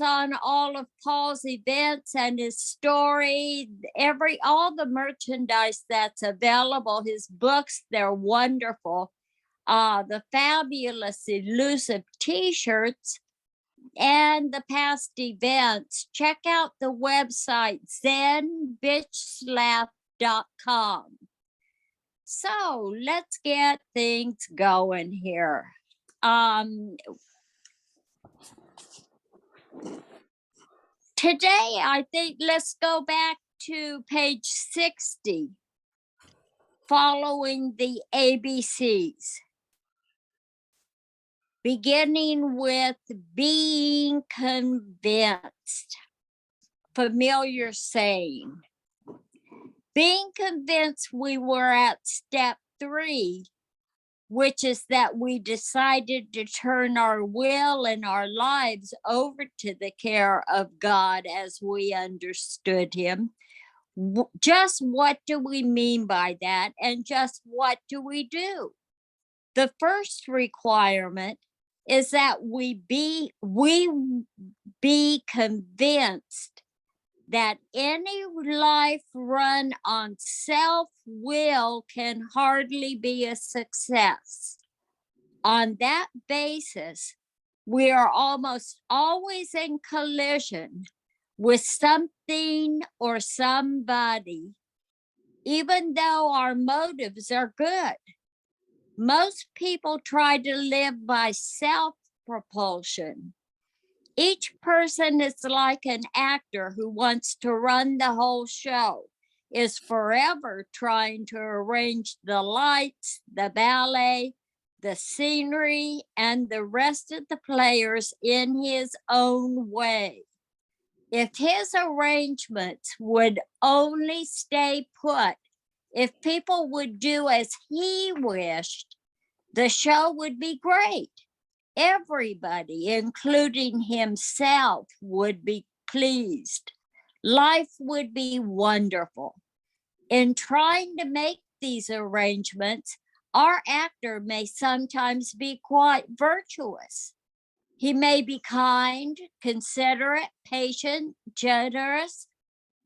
on all of Paul's events and his story, all the merchandise that's available, his books, they're wonderful. The fabulous elusive t-shirts and the past events. Check out the website zenbitchslap.com. So let's get things going here. Today, I think let's go back to page 60, following the ABCs. Beginning with being convinced. Familiar saying. Being convinced we were at step 3, which is that we decided to turn our will and our lives over to the care of God as we understood him. Just what do we mean by that? And just what do we do? The first requirement is that we be convinced that any life run on self-will can hardly be a success. On that basis, we are almost always in collision with something or somebody, even though our motives are good. Most people try to live by self-propulsion. Each person is like an actor who wants to run the whole show, is forever trying to arrange the lights, the ballet, the scenery, and the rest of the players in his own way. If his arrangements would only stay put, if people would do as he wished, the show would be great. Everybody, including himself, would be pleased. Life would be wonderful. In trying to make these arrangements, our actor may sometimes be quite virtuous. He may be kind, considerate, patient, generous,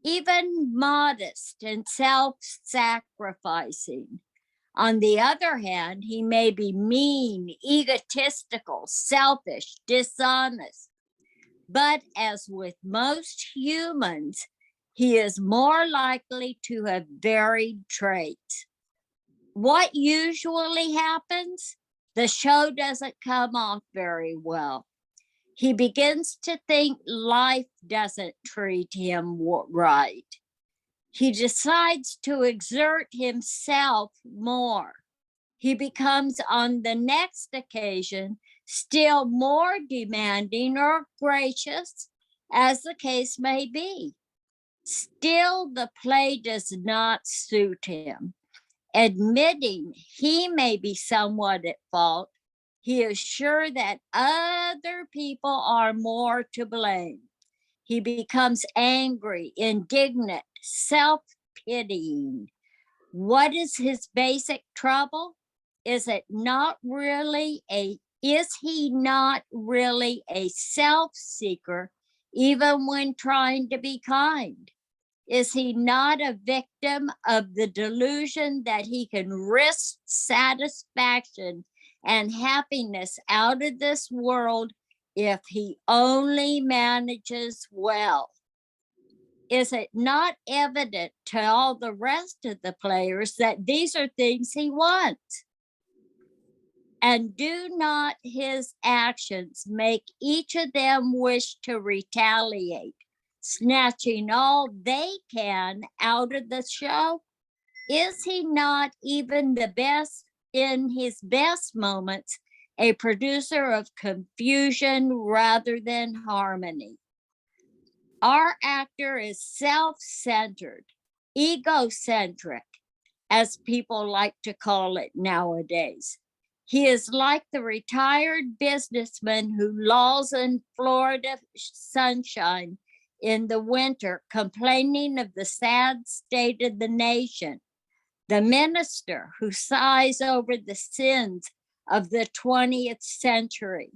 even modest and self-sacrificing. On the other hand, he may be mean, egotistical, selfish, dishonest. But as with most humans, he is more likely to have varied traits. What usually happens? The show doesn't come off very well. He begins to think life doesn't treat him right. He decides to exert himself more. He becomes, on the next occasion, still more demanding or gracious, as the case may be. Still, the play does not suit him. Admitting he may be somewhat at fault, he is sure that other people are more to blame. He becomes angry, indignant, self-pitying. What is his basic trouble? Is he not really a self-seeker, even when trying to be kind? Is he not a victim of the delusion that he can risk satisfaction and happiness out of this world if he only manages well? Is it not evident to all the rest of the players that these are things he wants? And do not his actions make each of them wish to retaliate, snatching all they can out of the show? Is he not even the best, in his best moments, a producer of confusion rather than harmony? Our actor is self-centered, egocentric, as people like to call it nowadays. He is like the retired businessman who lolls in Florida sunshine in the winter, complaining of the sad state of the nation. The minister who sighs over the sins of the 20th century.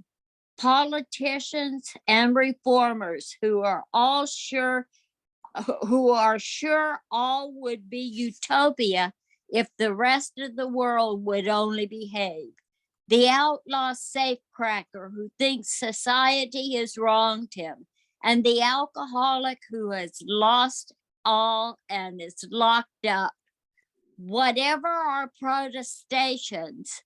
politicians and reformers who are sure all would be utopia if the rest of the world would only behave. The outlaw safecracker who thinks society has wronged him, and the alcoholic who has lost all and is locked up. Whatever our protestations,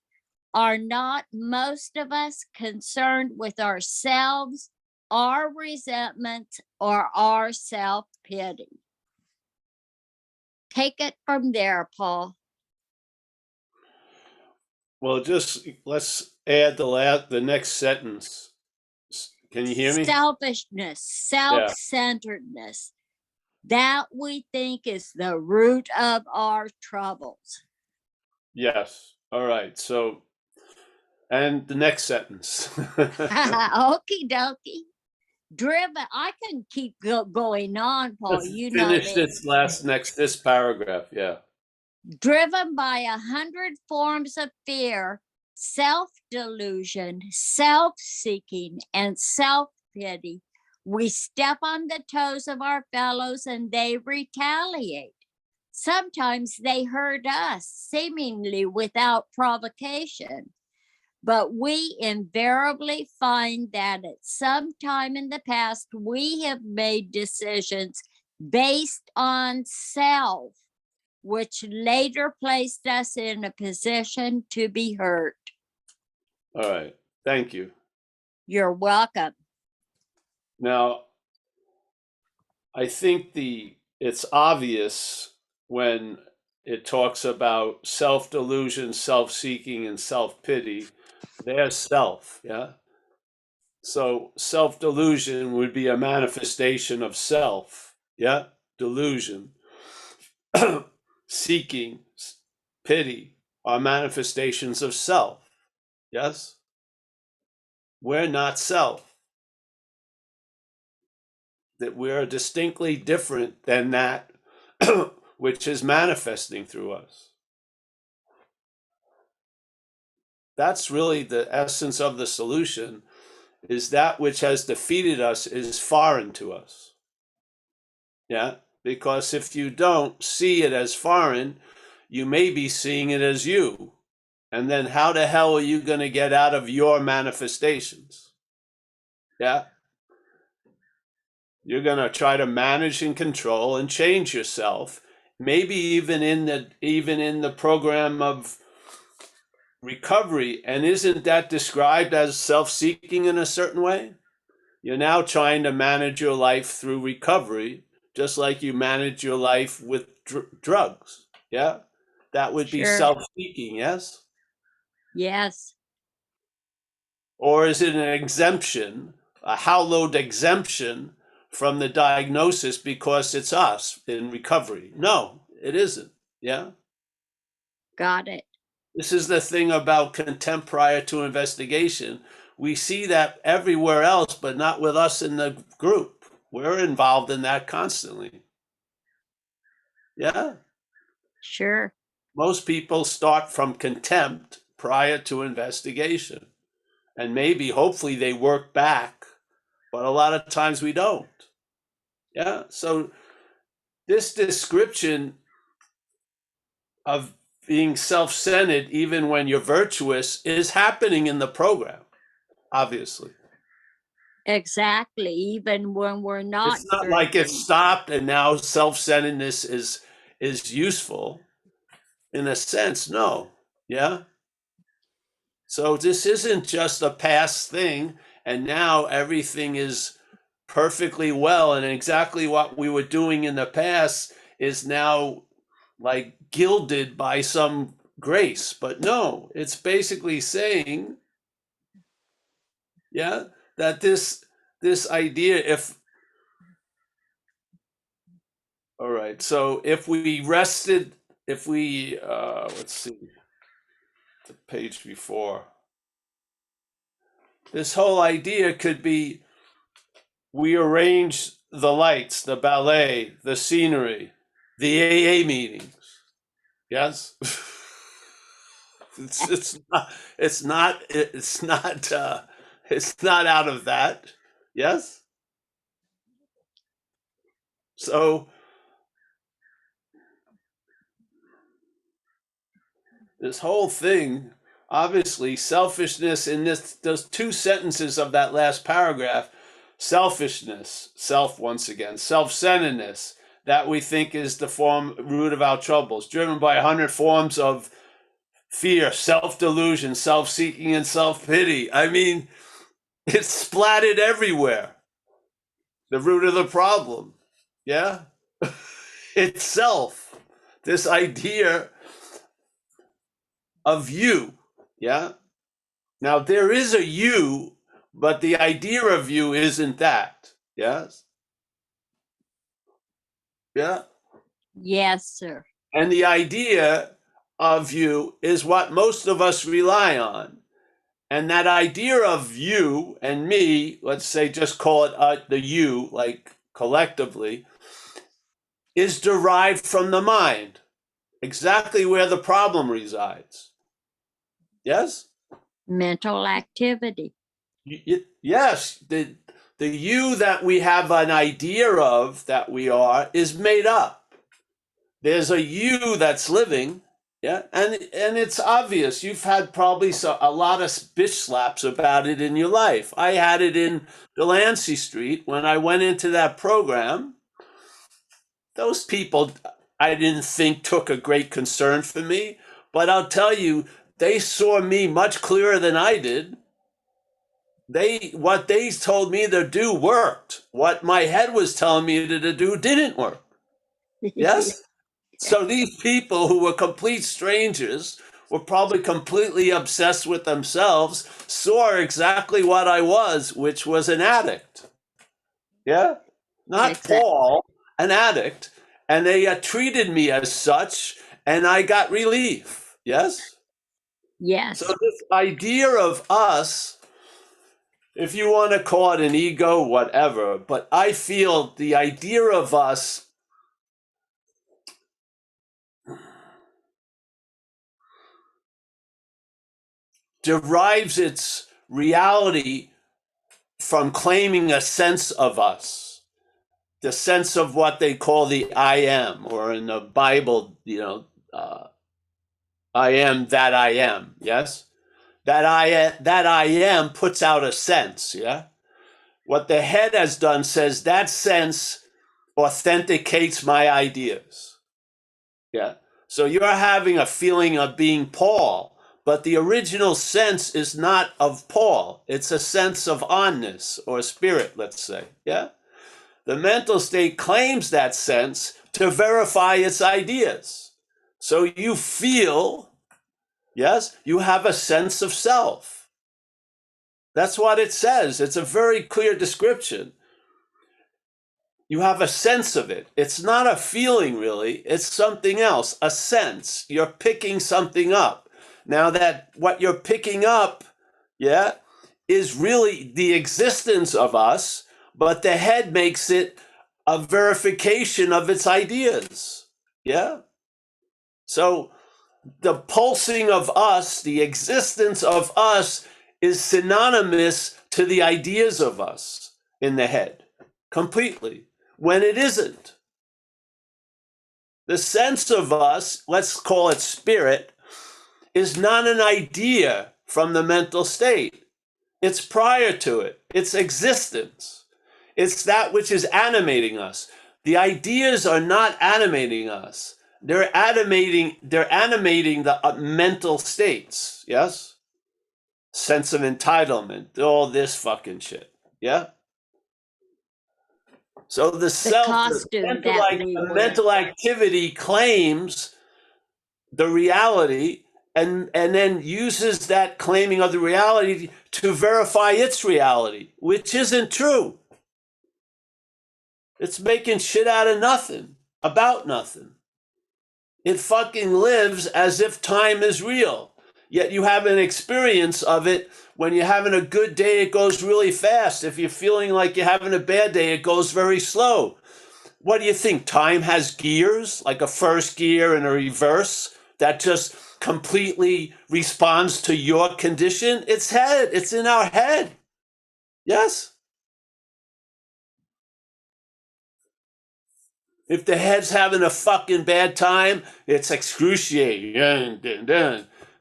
are not most of us concerned with ourselves, our resentment, or our self-pity? Take it from there, Paul. Well, just let's add the next sentence. Can you hear me? Selfishness, self-centeredness, that we think is the root of our troubles. Yes. All right. So, and the next sentence. Okie dokie. Driven, I can keep going on, Paul. Let's You know finish me. this paragraph. Yeah. Driven by 100 forms of fear, self-delusion, self-seeking, and self-pity, we step on the toes of our fellows and they retaliate. Sometimes they hurt us, seemingly without provocation. But we invariably find that at some time in the past, we have made decisions based on self, which later placed us in a position to be hurt. All right. Thank you. You're welcome. Now, I think it's obvious when it talks about self-delusion, self-seeking, and self-pity. There's self, yeah? So self-delusion would be a manifestation of self, yeah? Delusion. Seeking, pity are manifestations of self, yes? We're not self. That we're distinctly different than that which is manifesting through us. That's really the essence of the solution, is that which has defeated us is foreign to us. Yeah, because if you don't see it as foreign, you may be seeing it as you. And then how the hell are you going to get out of your manifestations? Yeah. You're going to try to manage and control and change yourself, maybe even in the program of recovery. And isn't that described as self-seeking in a certain way? You're now trying to manage your life through recovery, just like you manage your life with drugs. Yeah, that would be self-seeking. Yes. Yes. Or is it an exemption, a hallowed exemption from the diagnosis because it's us in recovery? No, it isn't. Yeah. Got it. This is the thing about contempt prior to investigation. We see that everywhere else, but not with us in the group. We're involved in that constantly. Yeah. Sure. Most people start from contempt prior to investigation. And maybe, hopefully, they work back, but a lot of times we don't. Yeah. So this description of being self-centered, even when you're virtuous, is happening in the program, obviously. Exactly. Even when we're not. It's not like it stopped and now self-centeredness is useful in a sense. No. Yeah. So this isn't just a past thing, and now everything is perfectly well, and exactly what we were doing in the past is now like gilded by some grace. But no, it's basically saying, yeah, that this idea, if all right, so if we rested, if we let's see the page before, this whole idea could be, we arrange the lights, the ballet, the scenery, the AA meetings. Yes. it's not It's not out of that. Yes? So this whole thing, obviously, selfishness in those two sentences of that last paragraph, selfishness, self once again, self-centeredness, that we think is the root of our troubles, driven by 100 forms of fear, self-delusion, self-seeking, and self-pity. I mean, it's splattered everywhere. The root of the problem. Yeah? Itself. This idea of you. Yeah? Now, there is a you, but the idea of you isn't that. Yes? Yeah? Yes, sir. And the idea of you is what most of us rely on. And that idea of you and me, let's say just call it the you, like collectively, is derived from the mind, exactly where the problem resides. Yes? Mental activity. Yes, the you that we have an idea of that we are is made up. There's a you that's living, yeah, and it's obvious. You've had probably a lot of bitch slaps about it in your life. I had it in Delancey Street when I went into that program. Those people, I didn't think took a great concern for me, but I'll tell you, they saw me much clearer than I did. What they told me to do worked. What my head was telling me to do didn't work. Yes? So these people who were complete strangers were probably completely obsessed with themselves, saw exactly what I was, which was an addict. Yeah? Not Exactly. Paul, an addict. And they treated me as such, and I got relief. Yes? Yes. So this idea of us, if you want to call it an ego, whatever, but I feel the idea of us derives its reality from claiming a sense of us, the sense of what they call the I am, or in the Bible, I am that I am. Yes, that I am puts out a sense. Yeah, what the head has done says that sense authenticates my ideas. Yeah, so you're having a feeling of being Paul. But the original sense is not of Paul. It's a sense of onness or spirit, let's say. Yeah? The mental state claims that sense to verify its ideas. So you feel, yes, you have a sense of self. That's what it says. It's a very clear description. You have a sense of it. It's not a feeling, really. It's something else, a sense. You're picking something up. Now that what you're picking up, yeah, is really the existence of us, but the head makes it a verification of its ideas. Yeah? So the pulsing of us, the existence of us, is synonymous to the ideas of us in the head, completely, when it isn't. The sense of us, let's call it spirit, is not an idea from the mental state. It's prior to it. It's existence. It's that which is animating us. The ideas are not animating us. They're animating the mental states. Yes? Sense of entitlement, all this fucking shit. Yeah? So the self, costume that we the wear. mental activity claims the reality and then uses that claiming of the reality to verify its reality, which isn't true. It's making shit out of nothing, about nothing. It fucking lives as if time is real. Yet you have an experience of it. When you're having a good day, it goes really fast. If you're feeling like you're having a bad day, it goes very slow. What do you think? Time has gears, like a first gear and a reverse, that just completely responds to your condition? It's in our head. Yes? If the head's having a fucking bad time, it's excruciating.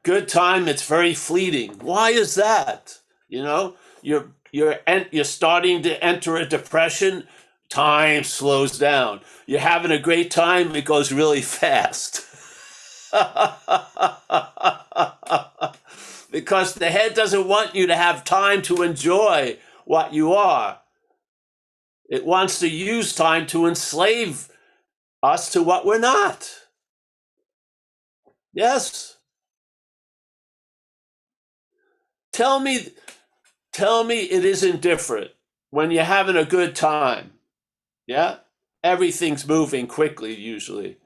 Good time, it's very fleeting. Why is that? You know, you're starting to enter a depression, time slows down. You're having a great time, it goes really fast. Because the head doesn't want you to have time to enjoy what you are. It wants to use time to enslave us to what we're not. Yes. Tell me it isn't different when you're having a good time. Yeah? Everything's moving quickly usually.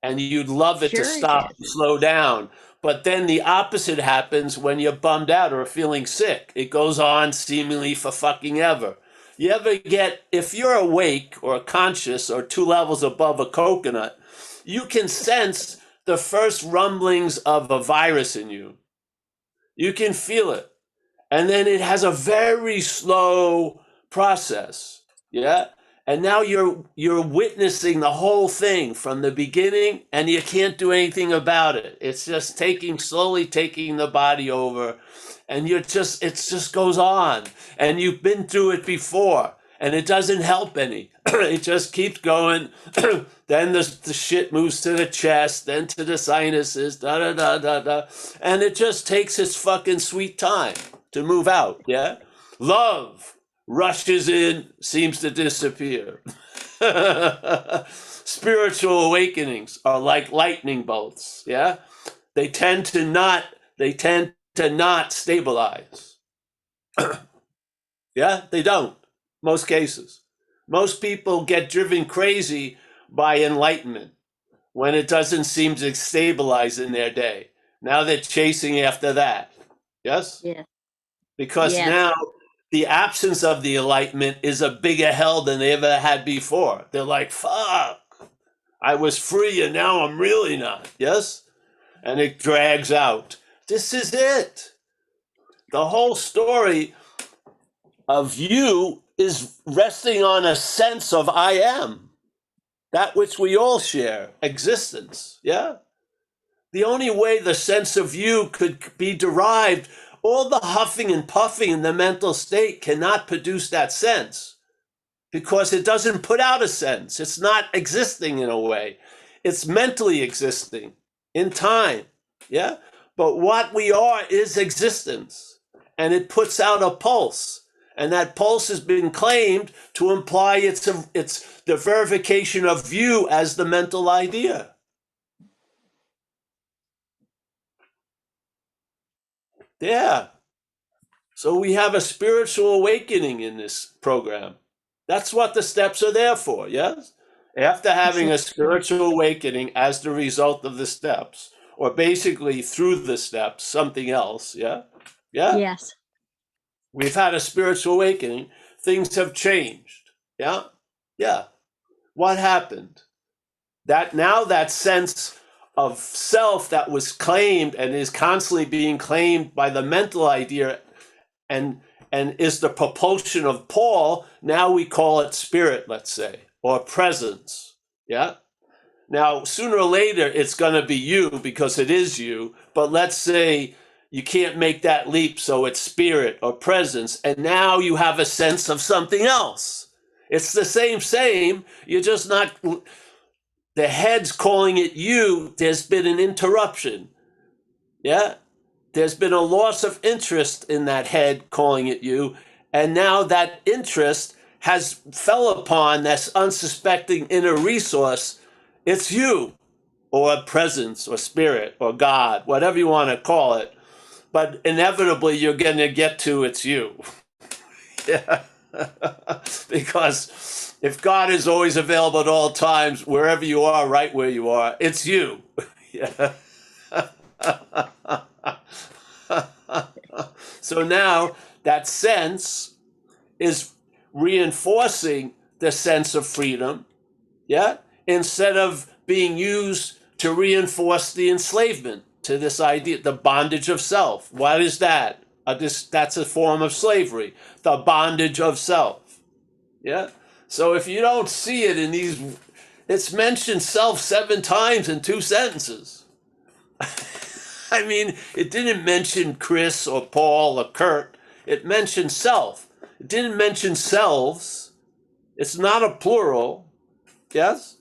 And you'd love it to Sure it stop and is. slow down. But then the opposite happens when you're bummed out or feeling sick. It goes on seemingly for fucking ever. You ever get, if you're awake or conscious or 2 levels above a coconut, you can sense the first rumblings of a virus in you. You can feel it. And then it has a very slow process. Yeah. And now you're witnessing the whole thing from the beginning, and you can't do anything about it. It's just slowly taking the body over, and it just goes on. And you've been through it before, and it doesn't help any. It just keeps going. Then the shit moves to the chest, then to the sinuses, da da da da da, and it just takes its fucking sweet time to move out. Yeah, love rushes in, seems to disappear. Spiritual awakenings are like lightning bolts. Yeah, they tend to not stabilize. Yeah, they don't. Most cases. Most people get driven crazy by enlightenment when it doesn't seem to stabilize in their day. Now they're chasing after that. Yes? Yeah. Because Yes. now the absence of the enlightenment is a bigger hell than they ever had before. They're like, fuck, I was free and now I'm really not. Yes? And it drags out. This is it. The whole story of you is resting on a sense of I am, that which we all share, existence. Yeah? The only way the sense of you could be derived, all the huffing and puffing in the mental state cannot produce that sense because it doesn't put out a sense. It's not existing in a way. It's mentally existing in time. Yeah? But what we are is existence, and it puts out a pulse. And that pulse has been claimed to imply it's the verification of you as the mental idea. Yeah. So we have a spiritual awakening in this program. That's what the steps are there for, yes? After having a spiritual awakening as the result of the steps, or basically through the steps, something else, yeah? Yeah? Yes. We've had a spiritual awakening. Things have changed. Yeah? Yeah. What happened? That sense of self that was claimed and is constantly being claimed by the mental idea and is the propulsion of Paul, now we call it spirit, let's say, or presence. Yeah? Now, sooner or later, it's going to be you because it is you, but let's say you can't make that leap, so it's spirit or presence, and now you have a sense of something else. It's the same, you're just not, the head's calling it you, there's been an interruption. Yeah? There's been a loss of interest in that head calling it you, and now that interest has fell upon this unsuspecting inner resource. It's you, or a presence, or spirit, or God, whatever you want to call it. But inevitably, you're going to get to it's you. Yeah. Because if God is always available at all times, wherever you are, right where you are, it's you. Yeah. So now that sense is reinforcing the sense of freedom, yeah, instead of being used to reinforce the enslavement to this idea, the bondage of self. What is that? That's a form of slavery, the bondage of self. Yeah. So if you don't see it in these, it's mentioned self 7 times in 2 sentences. I mean, it didn't mention Chris or Paul or Kurt. It mentioned self. It didn't mention selves. It's not a plural. Yes?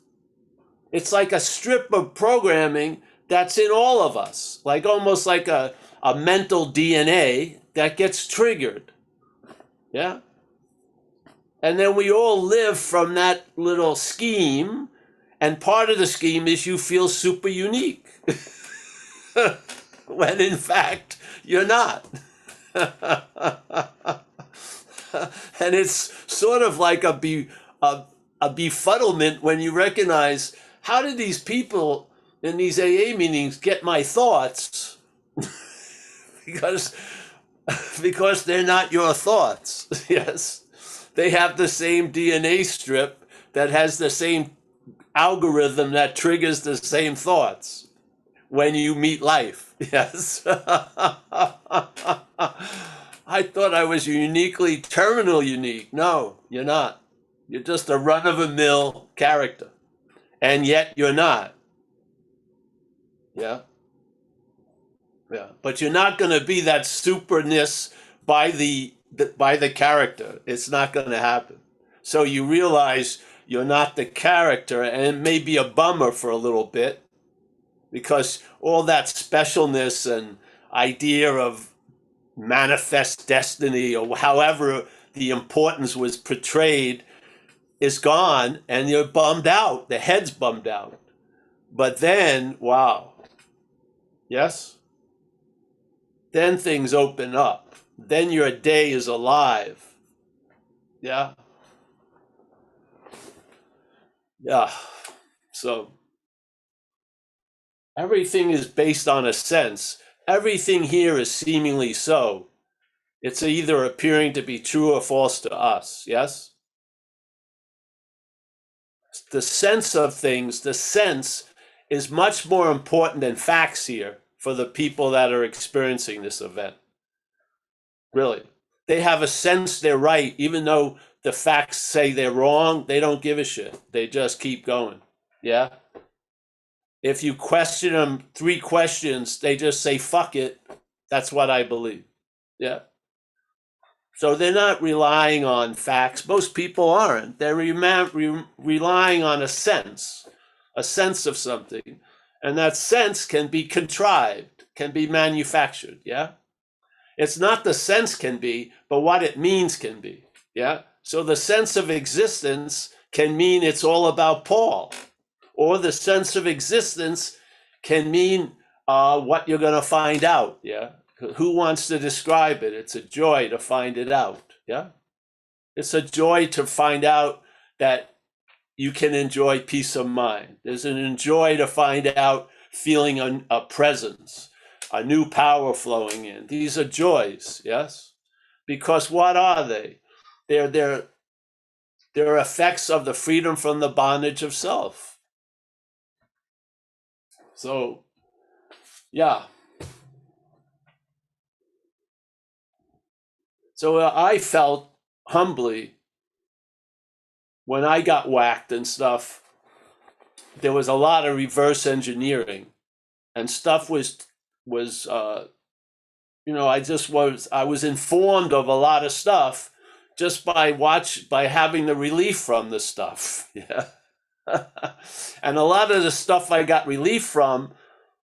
It's like a strip of programming that's in all of us, like almost like a mental DNA that gets triggered. Yeah? And then we all live from that little scheme. And part of the scheme is you feel super unique. When in fact, you're not. And it's sort of like a befuddlement when you recognize, how did these people in these AA meetings get my thoughts? because they're not your thoughts. Yes. They have the same DNA strip that has the same algorithm that triggers the same thoughts when you meet life. Yes. I thought I was uniquely terminal unique. No, you're not. You're just a run-of-the-mill character. And yet you're not. Yeah. Yeah. But you're not going to be that superness by the character. It's not going to happen. So you realize you're not the character, and it may be a bummer for a little bit, because all that specialness and idea of manifest destiny, or however the importance was portrayed, is gone, and you're bummed out. The head's bummed out. But then, wow. Yes? Then things open up. Then your day is alive. Yeah? Yeah. So everything is based on a sense. Everything here is seemingly so. It's either appearing to be true or false to us. Yes? The sense of things, the sense is much more important than facts here for the people that are experiencing this event. Really. They have a sense they're right, even though the facts say they're wrong. They don't give a shit. They just keep going. Yeah? If you question them 3 questions, they just say, fuck it. That's what I believe. Yeah? So they're not relying on facts. Most people aren't. They're relying on a sense of something. And that sense can be contrived, can be manufactured. Yeah? It's not the sense can be, but what it means can be. Yeah? So the sense of existence can mean it's all about Paul. Or the sense of existence can mean what you're going to find out. Yeah? Who wants to describe it? It's a joy to find it out. Yeah? It's a joy to find out that you can enjoy peace of mind. There's an joy to find out feeling a presence, a new power flowing in. These are joys, yes? Because what are they? They're effects of the freedom from the bondage of self. So, yeah. So I felt humbly when I got whacked and stuff, there was a lot of reverse engineering, and stuff was I was informed of a lot of stuff just by having the relief from the stuff. Yeah. And a lot of the stuff I got relief from,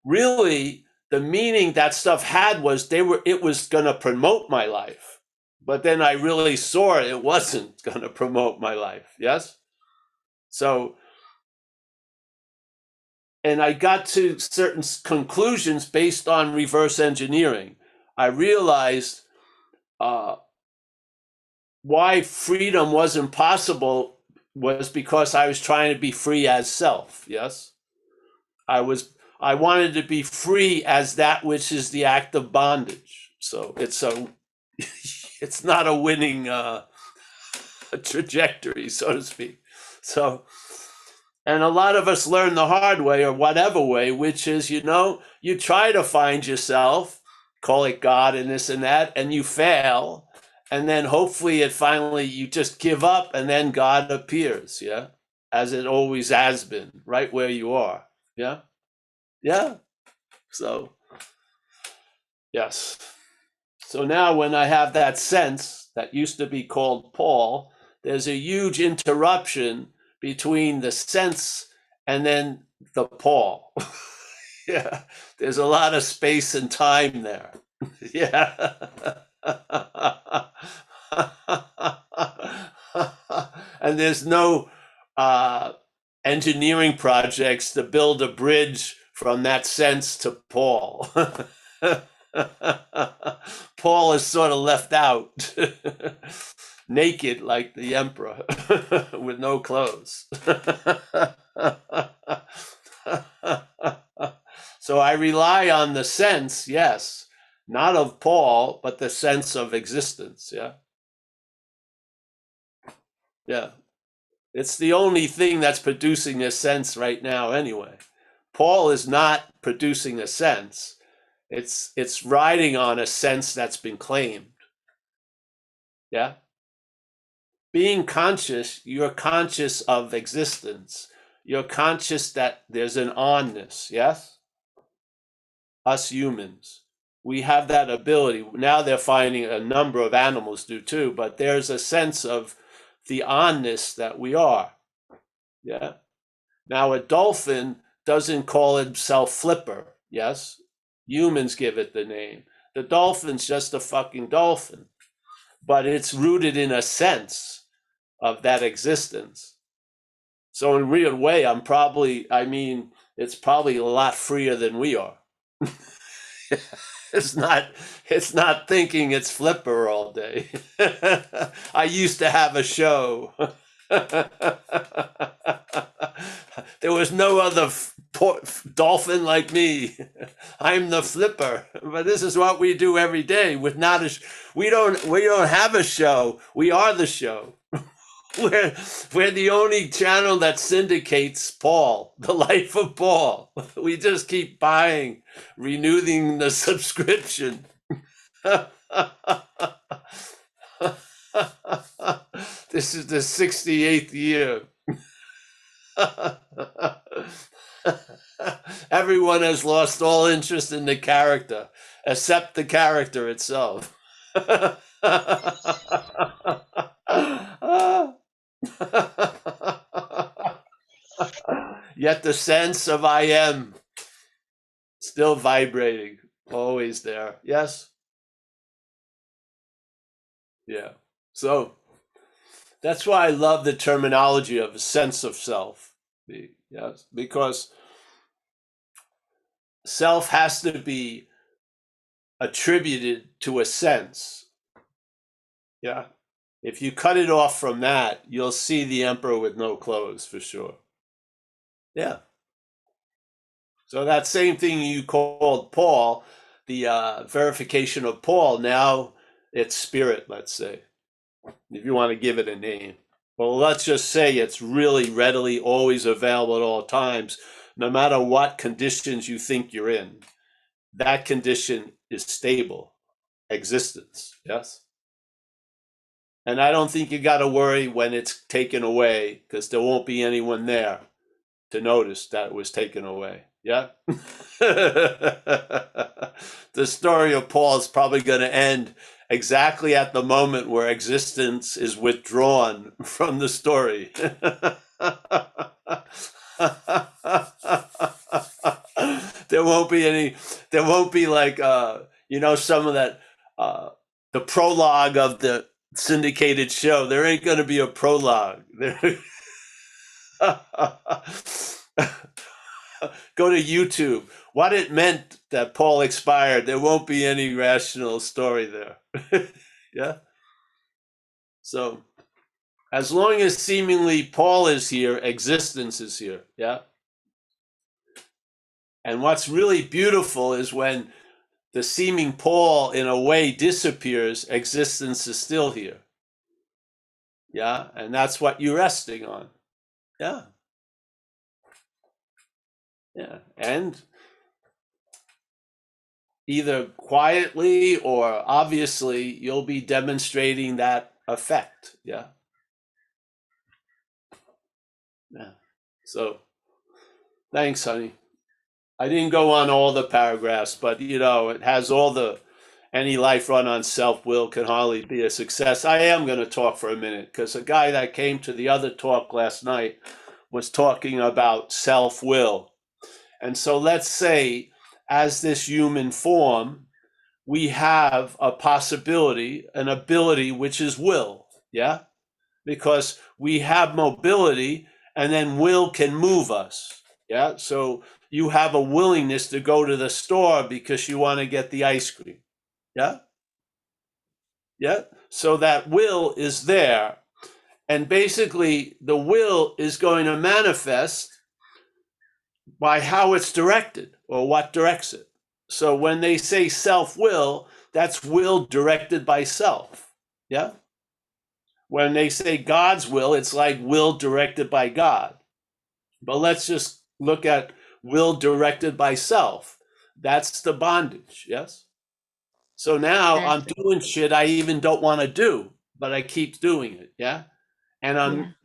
really the meaning that stuff had was it was going to promote my life. But then I really saw it wasn't going to promote my life. Yes? So, and I got to certain conclusions based on reverse engineering. I realized why freedom wasn't possible was because I was trying to be free as self. Yes? I wanted to be free as that which is the act of bondage. So it's not a winning trajectory, so to speak. So, and a lot of us learn the hard way or whatever way, which is, you try to find yourself call it God and this and that, and you fail. And then hopefully finally you just give up, and then God appears, yeah? As it always has been, right where you are. Yeah? Yeah. So, yes. So now when I have that sense that used to be called Paul, there's a huge interruption between the sense and then the Paul. Yeah. There's a lot of space and time there. Yeah. And there's no engineering projects to build a bridge from that sense to Paul. Paul is sort of left out, naked like the emperor, with no clothes. So I rely on the sense, yes, not of Paul, but the sense of existence. Yeah. Yeah. It's the only thing that's producing a sense right now, anyway. Paul is not producing a sense. It's riding on a sense that's been claimed. Yeah. Being conscious, you're conscious of existence. You're conscious that there's an onness. Yes. Us humans, we have that ability. Now they're finding a number of animals do too, but there's a sense of the onness that we are. Yeah. Now a dolphin doesn't call himself Flipper. Yes. Humans give it the name. The dolphin's just a fucking dolphin, but it's rooted in a sense of that existence. So in a real way, it's probably a lot freer than we are. It's not thinking it's Flipper all day. I used to have a show. There was no other dolphin like me. I'm the Flipper. But this is what we do every day with not a we don't have a show. We are the show. We're the only channel that syndicates Paul, the life of Paul. We just keep buying, renewing the subscription. This is the 68th year. Everyone has lost all interest in the character, except the character itself. Yet the sense of I am still vibrating, always there. Yes? Yeah. So that's why I love the terminology of a sense of self. Yes, because self has to be attributed to a sense. Yeah. If you cut it off from that, you'll see the emperor with no clothes for sure. Yeah. So that same thing you called Paul, the verification of Paul, now it's spirit, let's say, if you want to give it a name. Well, let's just say it's really readily always available at all times, no matter what conditions you think you're in. That condition is stable existence. Yes. And I don't think you got to worry when it's taken away, because there won't be anyone there to notice that it was taken away. Yeah. The story of Paul is probably going to end exactly at the moment where existence is withdrawn from the story. There won't be like, some of that, the prologue of the syndicated show. There ain't going to be a prologue. Go to YouTube. What it meant that Paul expired. There won't be any rational story there. Yeah. So as long as seemingly Paul is here, existence is here. Yeah. And what's really beautiful is when the seeming Paul in a way disappears, existence is still here. Yeah. And that's what you're resting on. Yeah. Yeah. And either quietly or obviously, you'll be demonstrating that effect. Yeah. Yeah. So thanks, honey. I didn't go on all the paragraphs, but it has all the any life run on self-will can hardly be a success. I am going to talk for a minute because a guy that came to the other talk last night was talking about self-will. And so let's say, as this human form, we have a possibility, an ability, which is will. Yeah. Because we have mobility and then will can move us. Yeah. So you have a willingness to go to the store because you want to get the ice cream. Yeah. Yeah. So that will is there. And basically, the will is going to manifest by how it's directed or what directs it. So when they say self will, that's will directed by self. Yeah. When they say God's will, it's like will directed by God. But let's just look at will directed by self. That's the bondage. Yes. So now I'm That's doing shit I even don't want to do, but I keep doing it. Yeah. And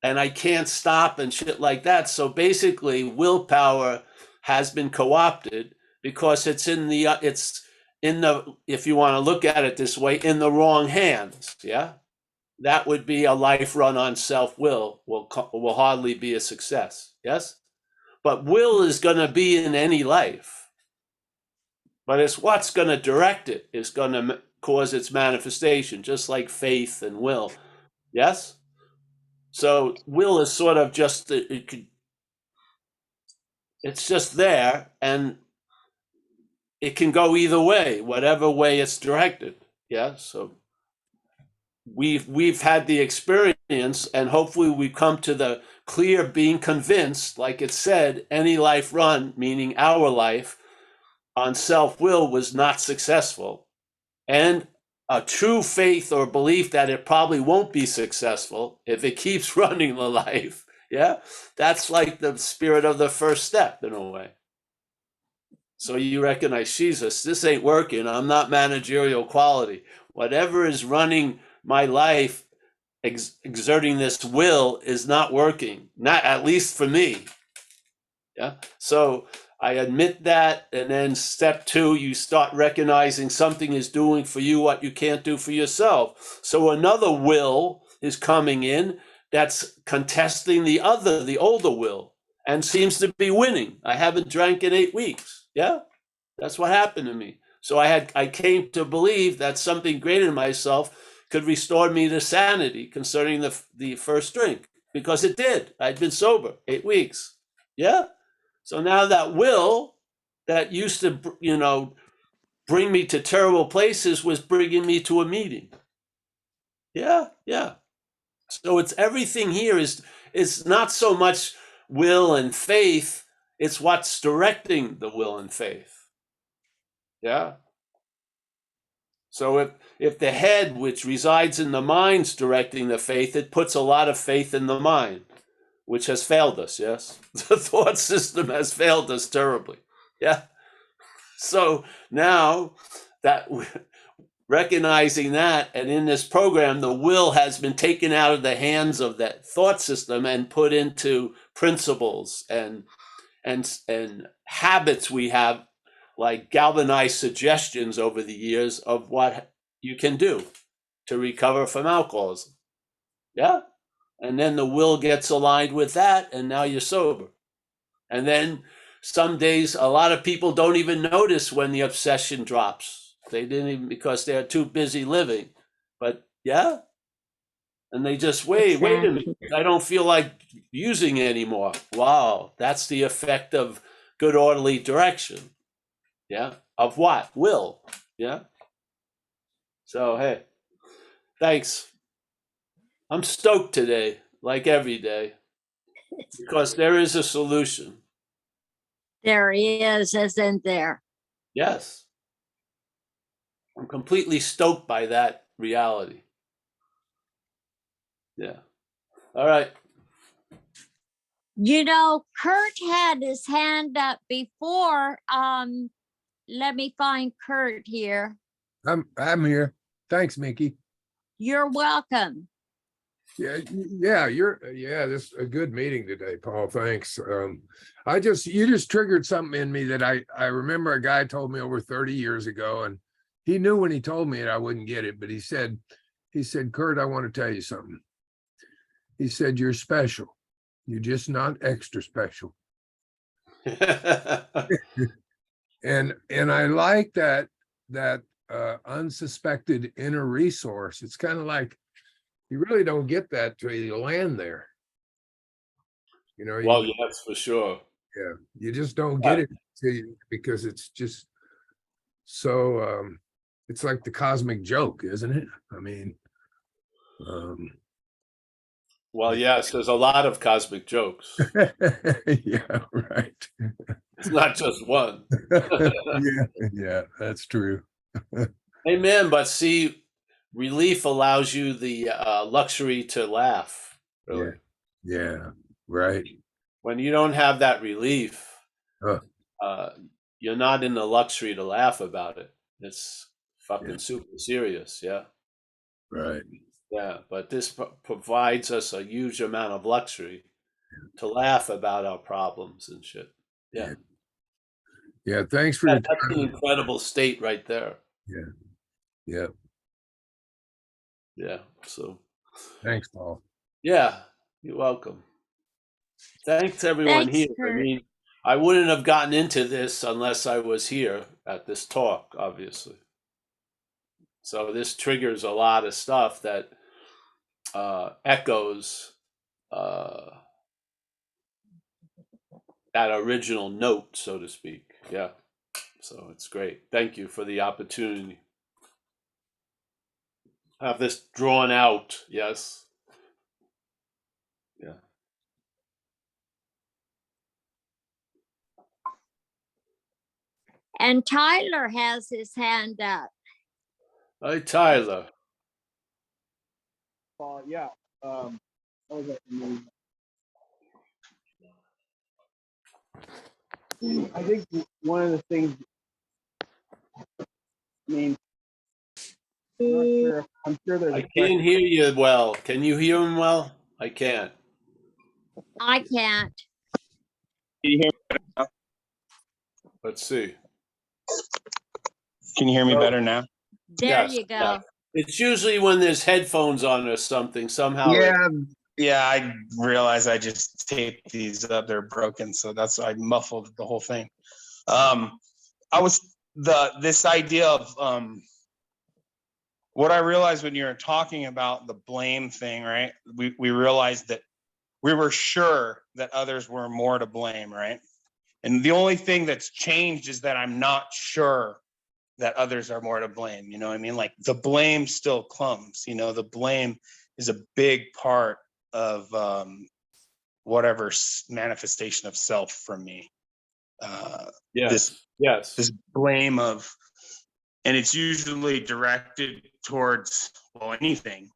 yeah. I can't stop and shit like that. So basically, willpower has been co-opted because it's in the if you want to look at it this way, in the wrong hands. Yeah, that would be a life run on self-will will hardly be a success. Yes, but will is going to be in any life, but it's what's going to direct it is going to cause its manifestation, just like faith and will. Yes. So will is sort of just it's just there, and it can go either way, whatever way it's directed. Yeah. So we've had the experience, and hopefully we come to the clear being convinced, like it said, any life run, meaning our life, on self-will was not successful, and a true faith or belief that it probably won't be successful if it keeps running the life. Yeah, that's like the spirit of the first step in a way. So you recognize, Jesus, this ain't working. I'm not managerial quality. Whatever is running my life, exerting this will is not working, not at least for me. Yeah. So I admit that. And then step two, you start recognizing something is doing for you what you can't do for yourself. So another will is coming in that's contesting the older will, and seems to be winning. I haven't drank in 8 weeks. Yeah. That's what happened to me. So I came to believe that something greater than myself could restore me to sanity concerning the first drink, because it did. I'd been sober 8 weeks. Yeah. So now that will that used to, bring me to terrible places was bringing me to a meeting. Yeah, yeah. So it's everything here is not so much will and faith, it's what's directing the will and faith. Yeah. So if the head, which resides in the mind's directing the faith, it puts a lot of faith in the mind, which has failed us. Yes, the thought system has failed us terribly. Yeah. So now that recognizing that, and in this program, the will has been taken out of the hands of that thought system and put into principles and habits we have, like galvanized suggestions over the years of what you can do to recover from alcoholism. Yeah. And then the will gets aligned with that, and now you're sober. And then some days, a lot of people don't even notice when the obsession drops. They didn't even, because they're too busy living. But yeah. And they just wait a minute. Exactly. I don't feel like using it anymore. Wow. That's the effect of good orderly direction. Yeah. Of what? Will. Yeah. So, hey, thanks. I'm stoked today, like every day, because there is a solution. There is, isn't there? Yes. I'm completely stoked by that reality. Yeah. All right. Kurt had his hand up before. let me find Kurt here. I'm here. Thanks, Mickey. You're welcome. Yeah, this is a good meeting today, Paul. Thanks. You just triggered something in me that I remember a guy told me over 30 years ago, and he knew when he told me it I wouldn't get it, but he said, Kurt, I want to tell you something. He said, you're special. You're just not extra special. And I like that unsuspected inner resource. It's kind of like you really don't get that till you land there. You know, Well, yes, for sure. Yeah, you just don't get it because it's just so it's like the cosmic joke, isn't it? I mean, well, yes, there's a lot of cosmic jokes. yeah, right. It's not just one. yeah, that's true. Amen. But see, relief allows you the luxury to laugh. Really. Yeah, right. When you don't have that relief, you're not in the luxury to laugh about it. It's fucking super serious. Yeah. Right. Yeah. But this provides us a huge amount of luxury to laugh about our problems and shit. Yeah. Yeah. Thanks for your time. That's an incredible state right there. Yeah. Yeah. So thanks, Paul. Yeah. You're welcome. Thanks everyone here. Kurt. I mean, I wouldn't have gotten into this unless I was here at this talk, obviously. So this triggers a lot of stuff that echoes that original note, so to speak. Yeah. So it's great. Thank you for the opportunity. Have this drawn out. Yes. Yeah. And Tyler has his hand up. Hi, Tyler. Yeah. That was amazing. I think one of the things, I mean, I'm sure there's. I can't hear you well. Can you hear him well? I can't. I can't. Can you hear me now? Let's see. Can you hear me better now? There Yes, you go. yeah. It's usually when there's headphones on or something. Somehow. Yeah, I realize I just taped these up. They're broken, so that's why I muffled the whole thing. This idea of what I realized when you were talking about the blame thing, right? We realized that we were sure that others were more to blame, right? And the only thing that's changed is that I'm not sure that others are more to blame. You know what I mean? Like the blame still comes, the blame is a big part of whatever manifestation of self from me. Yes. This blame of, and it's usually directed towards, well, anything,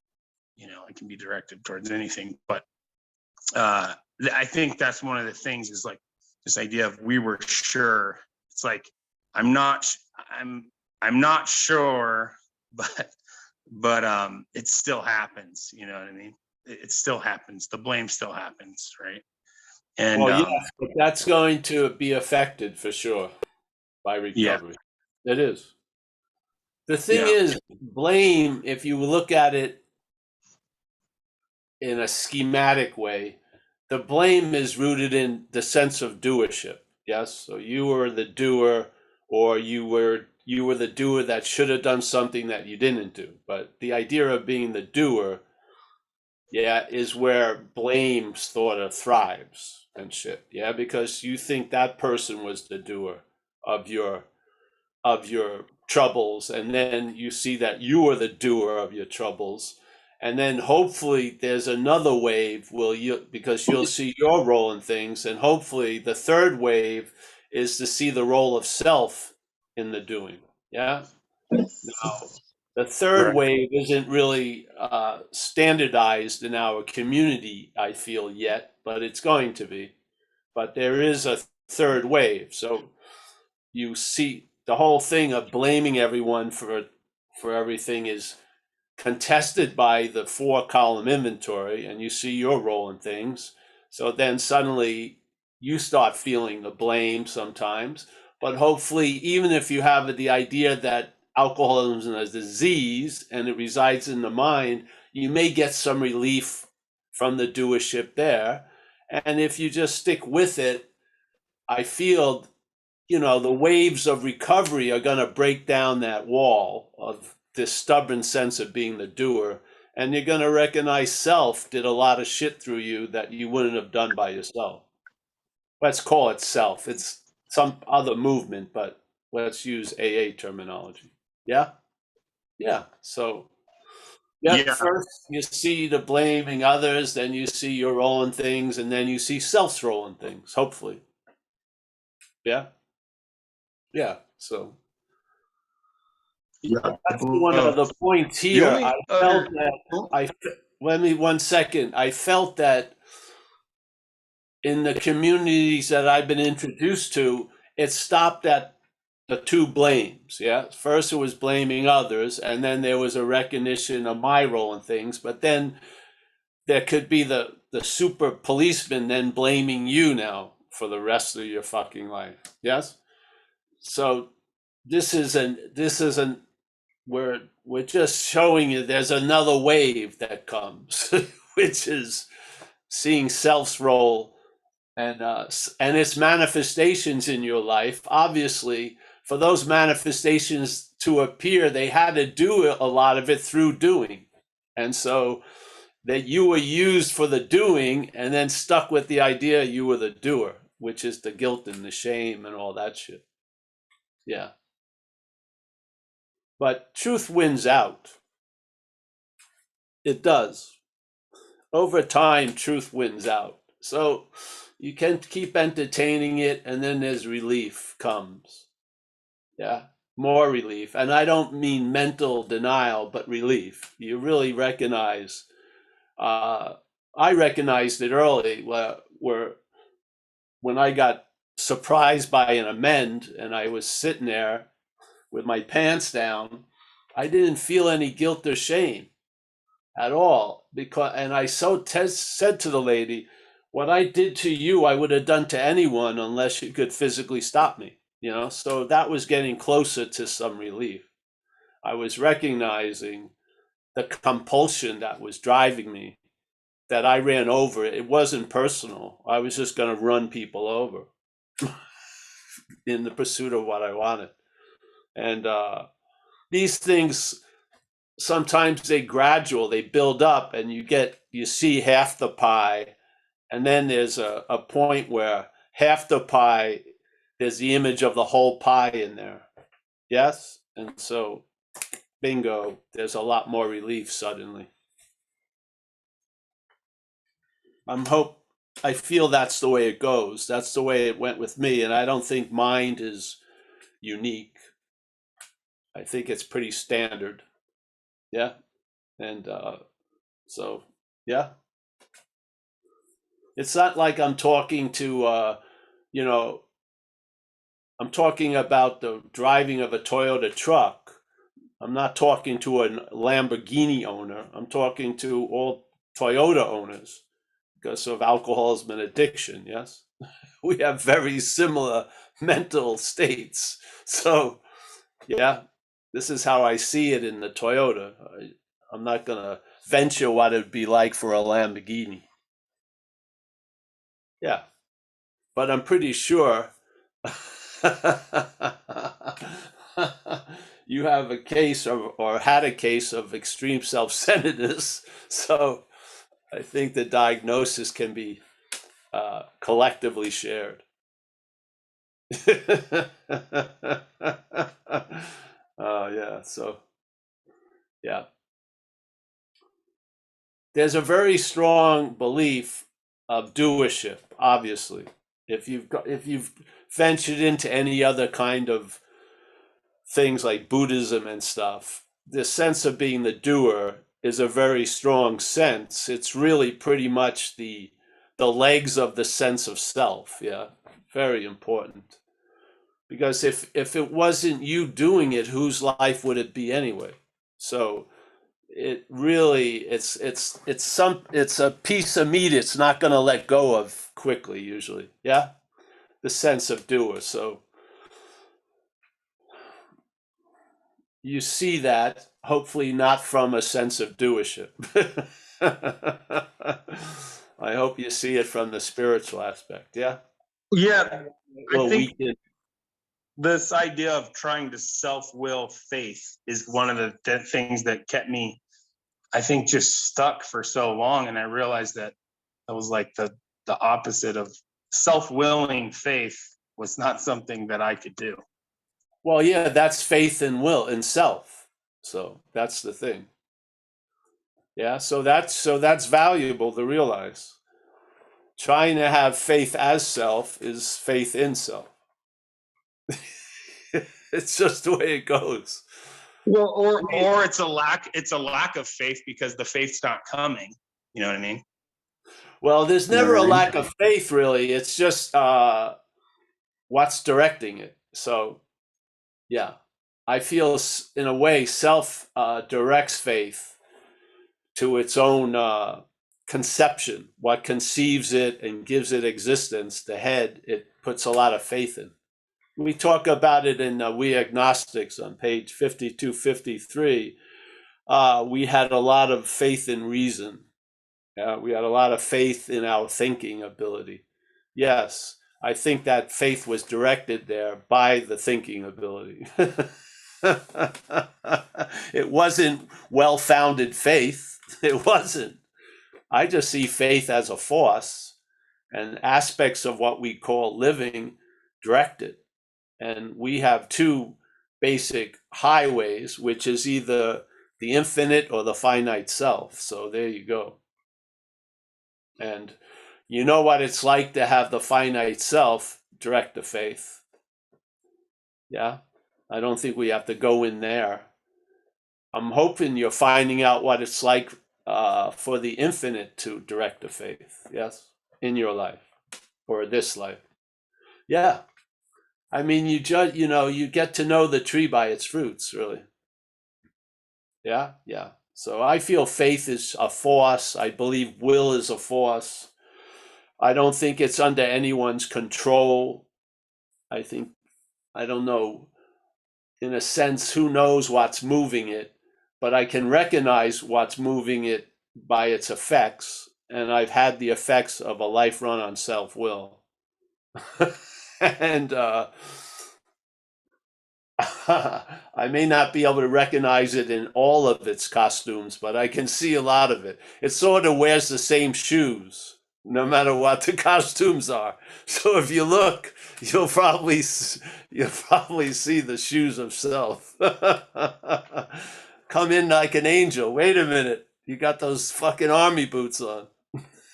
it can be directed towards anything, but I think that's one of the things is like this idea of we were sure. It's like, I'm not sure, but it still happens. You know what I mean? It still happens. The blame still happens, right? And well, yes, but that's going to be affected for sure by recovery. Yeah. It is. The thing is, blame, if you look at it in a schematic way, the blame is rooted in the sense of doership. Yes. So you were the doer, or you were the doer that should have done something that you didn't do. But the idea of being the doer, is where blame sort of thrives and shit. Yeah, because you think that person was the doer of your troubles, and then you see that you are the doer of your troubles. And then hopefully there's another wave because you'll see your role in things. And hopefully the third wave is to see the role of self in the doing. Yeah. Now, the third wave isn't really standardized in our community, I feel, yet, but it's going to be. But there is a third wave. So you see the whole thing of blaming everyone for everything is contested by the 4-column inventory, and you see your role in things. So then suddenly you start feeling the blame sometimes. But hopefully, even if you have the idea that alcoholism is a disease and it resides in the mind, you may get some relief from the doership there. And if you just stick with it, I feel, the waves of recovery are going to break down that wall of this stubborn sense of being the doer. And you're going to recognize self did a lot of shit through you that you wouldn't have done by yourself. Let's call it self. It's some other movement, but let's use AA terminology. Yeah? Yeah. So, Yeah. first you see the blaming others, then you see your role in things, and then you see self's role in things, hopefully. Yeah? Yeah. So, Yeah. that's one of the points The here. only I felt that let me 1 second. I felt that in the communities that I've been introduced to, it stopped at the two blames. Yeah. First it was blaming others, and then there was a recognition of my role in things. But then there could be the super policeman then blaming you now for the rest of your fucking life. Yes. So this isn't we're just showing you there's another wave that comes, which is seeing self's role and its manifestations in your life. Obviously, for those manifestations to appear, they had to do a lot of it through doing, and so that you were used for the doing, and then stuck with the idea you were the doer, which is the guilt and the shame and all that shit. Yeah. But truth wins out. It does. Over time, truth wins out. So you can keep entertaining it, and then there's relief comes. Yeah, more relief. And I don't mean mental denial, but relief. You really recognize. I recognized it early where when I got surprised by an amend, and I was sitting there with my pants down, I didn't feel any guilt or shame at all, and I said to the lady, what I did to you I would have done to anyone unless you could physically stop me, so that was getting closer to some relief. I was recognizing the compulsion that was driving me, that I ran over. It wasn't personal. I was just going to run people over in the pursuit of what I wanted. And these things, sometimes they gradual, they build up, and you see half the pie, and then there's a point where half the pie, there's the image of the whole pie in there. Yes? And so, bingo, there's a lot more relief suddenly. I feel that's the way it goes. That's the way it went with me, and I don't think mind is unique. I think it's pretty standard. Yeah? And so, yeah. It's not like I'm talking to, I'm talking about the driving of a Toyota truck. I'm not talking to a Lamborghini owner. I'm talking to all Toyota owners because of alcoholism and addiction. Yes, we have very similar mental states. So, yeah, this is how I see it in the Toyota. I'm not going to venture what it'd be like for a Lamborghini. Yeah, but I'm pretty sure you have a case or had a case of extreme self-centeredness. So I think the diagnosis can be collectively shared. Yeah. So, yeah. There's a very strong belief of doership, obviously. If you've ventured into any other kind of things like Buddhism and stuff, the sense of being the doer is a very strong sense. It's really pretty much the legs of the sense of self. Yeah, very important. Because if it wasn't you doing it, whose life would it be anyway? So it really it's a piece of meat it's not going to let go of quickly usually. Yeah, the sense of doer. So you see that hopefully not from a sense of doership. I hope you see it from the spiritual aspect. Yeah. Yeah, I Well, think we this idea of trying to self-will faith is one of the things that kept me, I think, just stuck for so long. And I realized that it was like the opposite of self-willing faith was not something that I could do. Well, yeah, that's faith and will in self. So that's the thing. Yeah, so that's valuable to realize. Trying to have faith as self is faith in self. It's just the way it goes. Well, or it's a lack of faith because the faith's not coming. You know what I mean? Well, there's You know never what a I mean? lack of faith, really. It's just what's directing it. So, yeah, I feel in a way self directs faith to its own conception. What conceives it and gives it existence, the head, it puts a lot of faith in. We talk about it in We Agnostics on page 52, 53. We had a lot of faith in reason. We had a lot of faith in our thinking ability. Yes, I think that faith was directed there by the thinking ability. It wasn't well-founded faith. It wasn't. I just see faith as a force and aspects of what we call living directed. And we have two basic highways, which is either the infinite or the finite self. So there you go. And you know what it's like to have the finite self direct the faith. Yeah. I don't think we have to go in there. I'm hoping you're finding out what it's like for the infinite to direct the faith. Yes. In your life or this life. Yeah. I mean, you get to know the tree by its fruits, really. Yeah. Yeah. So I feel faith is a force. I believe will is a force. I don't think it's under anyone's control. I think, I don't know, in a sense, who knows what's moving it, but I can recognize what's moving it by its effects. And I've had the effects of a life run on self-will. And I may not be able to recognize it in all of its costumes, but I can see a lot of it. It sort of wears the same shoes, no matter what the costumes are. So if you look, you'll probably see the shoes of self. Come in like an angel. Wait a minute, you got those fucking army boots on.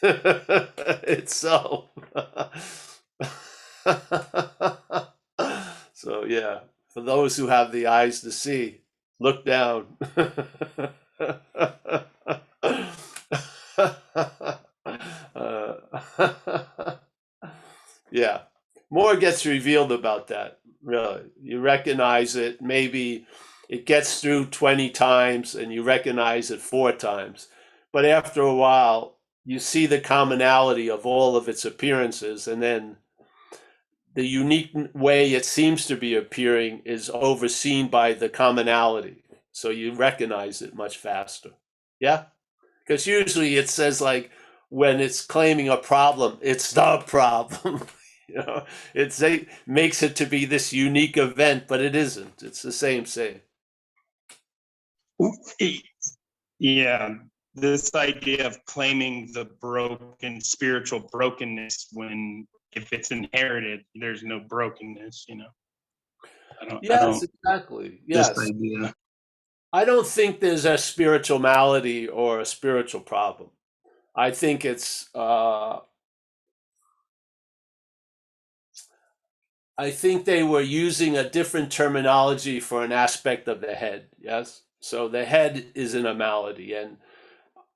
It's self. So yeah, for those who have the eyes to see, look down. Uh, yeah, more gets revealed about that. Really, you recognize it. Maybe it gets through 20 times, and you recognize it 4 times. But after a while, you see the commonality of all of its appearances, and then the unique way it seems to be appearing is overseen by the commonality. So you recognize it much faster. Yeah? Because usually it says, like, when it's claiming a problem, it's the problem. It makes it to be this unique event, but it isn't. It's the same. Yeah, this idea of claiming the broken spiritual brokenness when if it's inherited, there's no brokenness. Yes, exactly. This Yes. idea. I don't think there's a spiritual malady or a spiritual problem. I think I think they were using a different terminology for an aspect of the head. Yes. So the head isn't a malady. And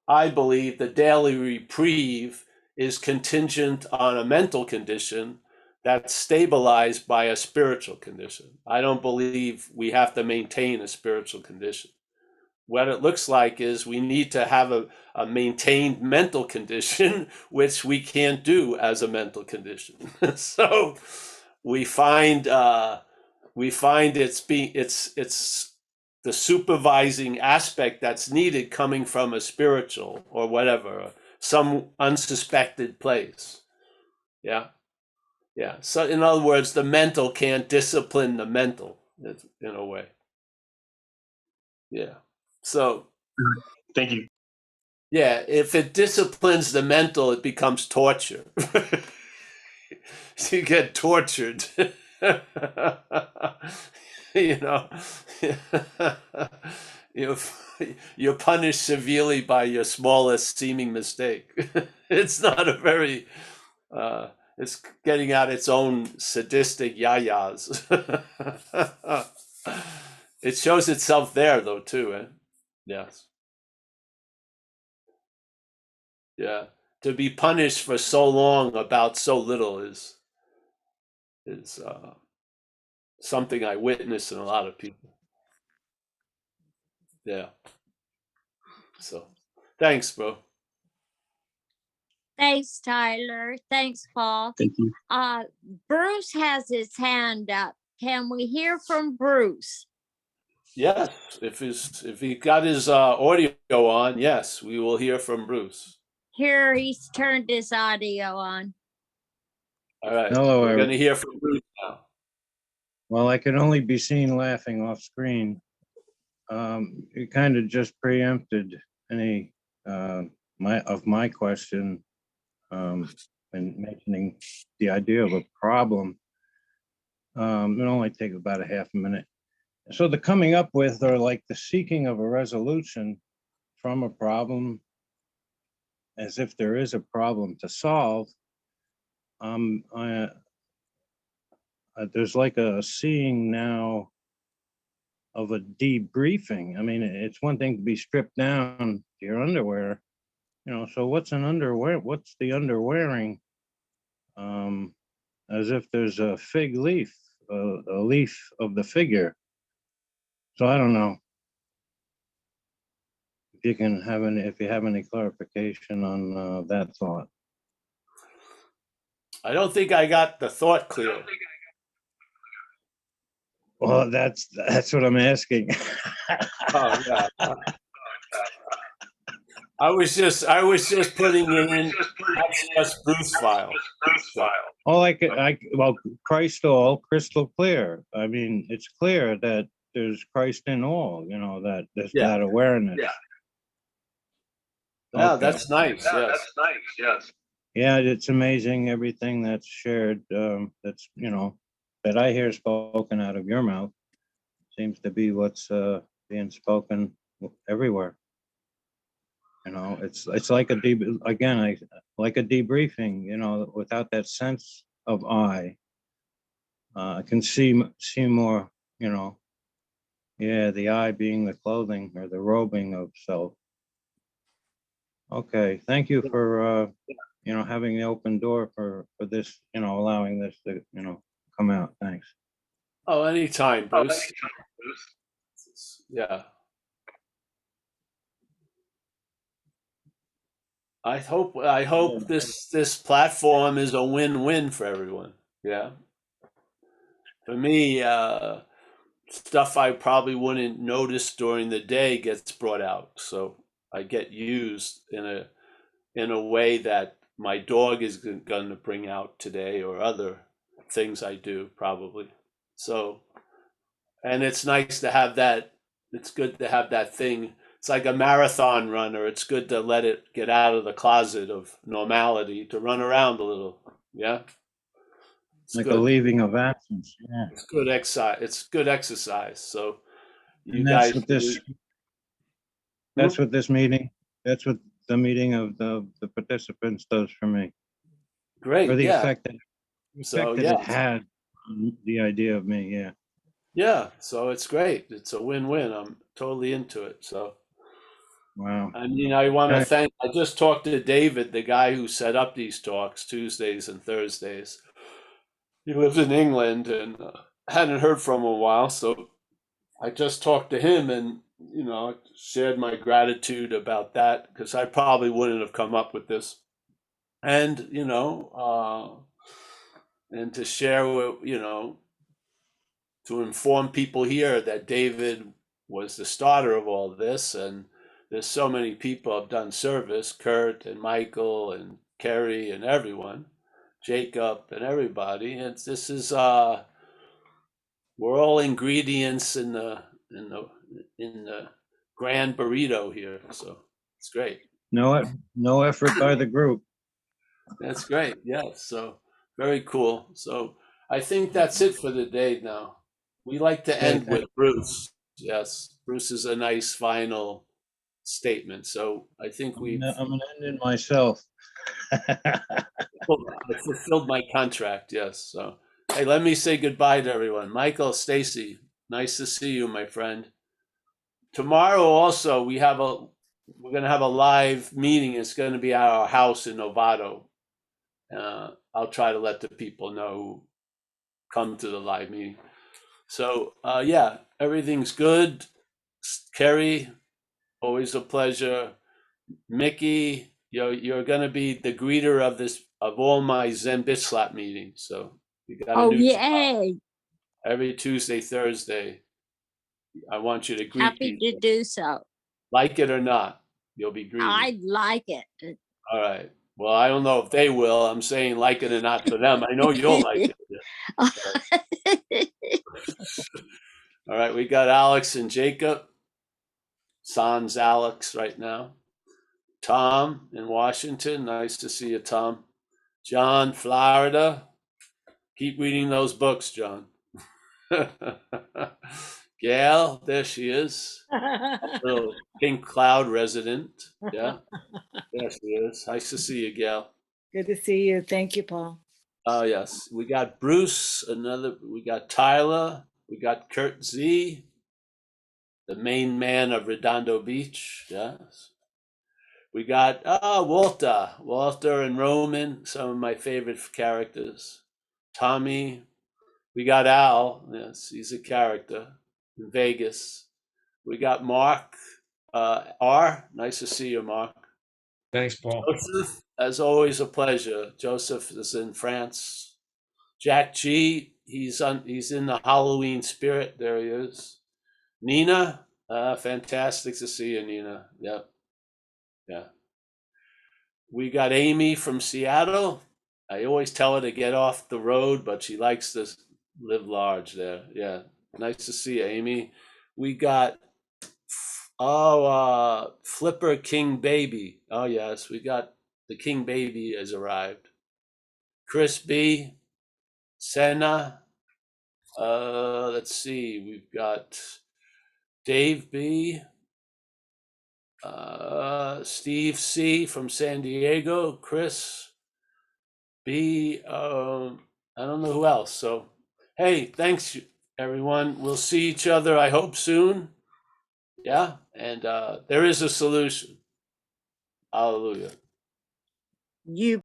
I believe the daily reprieve is contingent on a mental condition that's stabilized by a spiritual condition. I don't believe we have to maintain a spiritual condition. What it looks like is we need to have a maintained mental condition, which we can't do as a mental condition. So we find it's the supervising aspect that's needed coming from a spiritual or whatever, some unsuspected place. Yeah. Yeah. So in other words, the mental can't discipline the mental in a way. Yeah. So Thank you. yeah, if it disciplines the mental, it becomes torture. You get tortured. You know, you you're punished severely by your smallest seeming mistake. It's not a very it's getting out its own sadistic yayas. It shows itself there though too, eh? Yes. Yeah. To be punished for so long about so little is something I witness in a lot of people. Yeah. So thanks, bro. Thanks, Tyler. Thanks, Paul. Thank you. Bruce has his hand up. Can we hear from Bruce? Yes, if he got his audio on, yes, we will hear from Bruce. Here, he's turned his audio on. All right. Hello, We're going everyone. to hear from Bruce now. Well, I can only be seen laughing off screen. You kind of just preempted any my question when mentioning the idea of a problem. It'll only take about a half a minute. So the coming up with, or like the seeking of a resolution from a problem, as if there is a problem to solve. There's like a seeing now of a debriefing. I mean, it's one thing to be stripped down to your underwear, so what's an underwear? What's the underwearing? As if there's a fig leaf, a leaf of the figure. So I don't know if you can have if you have any clarification on that thought. I don't think I got the thought clear. Well, that's what I'm asking. Oh yeah. I was just putting it in. That's just Bruce file. Well, crystal clear. I mean, it's clear that there's Christ in all, that there's Yeah. that awareness. Yeah. Okay. Yeah, that's nice. Yes. Yeah, it's amazing everything that's shared. That's, that I hear spoken out of your mouth seems to be what's being spoken everywhere. It's like like a debriefing, without that sense of I can see more, the I being the clothing or the robing of self. Okay, thank you for having the open door for this, allowing this to, come out. Thanks. Oh, anytime, Bruce. Yeah. I hope this platform is a win-win for everyone. Yeah. For me, stuff I probably wouldn't notice during the day gets brought out. So I get used in a way that my dog is going to bring out today, or other things I do probably. So, and it's nice to have that. It's good to have that thing. It's like a marathon runner. It's good to let it get out of the closet of normality to run around a little. Yeah. It's Like good. a leaving of absence. Yeah. It's good exercise. It's good exercise. So you And that's guys. what this meeting. That's what the meeting of the participants does for me. Great. Or the Yeah. effect that So it yeah. had on the idea of me. Yeah. Yeah. So it's great. It's a win-win. I'm totally into it. So. Wow. I mean, I want to Okay. thank. I just talked to David, the guy who set up these talks Tuesdays and Thursdays, he lives in England, and hadn't heard from him in a while. So I just talked to him, and shared my gratitude about that, because I probably wouldn't have come up with this. And and to share with to inform people here that David was the starter of all this, and there's so many people have done service, Kurt and Michael and Kerry and everyone, Jacob and everybody. This is we're all ingredients in the grand burrito here, so it's great. No effort by the group. That's great. Yes. So very cool. So I think that's it for the day now. We like to end with Bruce. Yes. Bruce is a nice final statement. So I think I'm gonna end it myself. I fulfilled my contract. Yes. So, hey, let me say goodbye to everyone. Michael, Stacy, nice to see you, my friend. Tomorrow also we're going to have a live meeting. It's going to be at our house in Novato. I'll try to let the people know who come to the live meeting. So yeah, everything's good. Kerry, always a pleasure. Mickey, you're gonna be the greeter of all my Zen Bitch Slap meetings. So we got a Oh, new job yay. every Tuesday, Thursday. I want you to greet Happy to people, do so. like it or not. You'll be greeted. I like it. All right. Well, I don't know if they will. I'm saying like it or not for them. I know you'll like it. All right, we got Alex and Jacob. Sans Alex right now. Tom in Washington. Nice to see you, Tom. John, Florida. Keep reading those books, John. Gail, there she is. Little pink cloud resident. Yeah, there she is. Nice to see you, Gail. Good to see you. Thank you, Paul. Oh, yes. We got Bruce, we got Tyler, we got Kurt Z, the main man of Redondo Beach. Yes. We got Walter and Roman, some of my favorite characters. Tommy. We got Al. Yes, he's a character in Vegas. We got Mark R. Nice to see you, Mark. Thanks, Paul. Joseph, as always, a pleasure. Joseph is in France. Jack G. He's in the Halloween spirit. There he is. Nina. Fantastic to see you, Nina. Yep. Yeah. We got Amy from Seattle. I always tell her to get off the road, but she likes to live large there. Yeah. Nice to see you, Amy. We got Flipper King Baby. Oh yes, we got the King Baby has arrived. Chris B. Senna. Let's see. We've got Dave B. Steve C. from San Diego. Chris B. I don't know who else. So, hey, thanks everyone. We'll see each other, I hope, soon. Yeah, and there is a solution. Hallelujah. You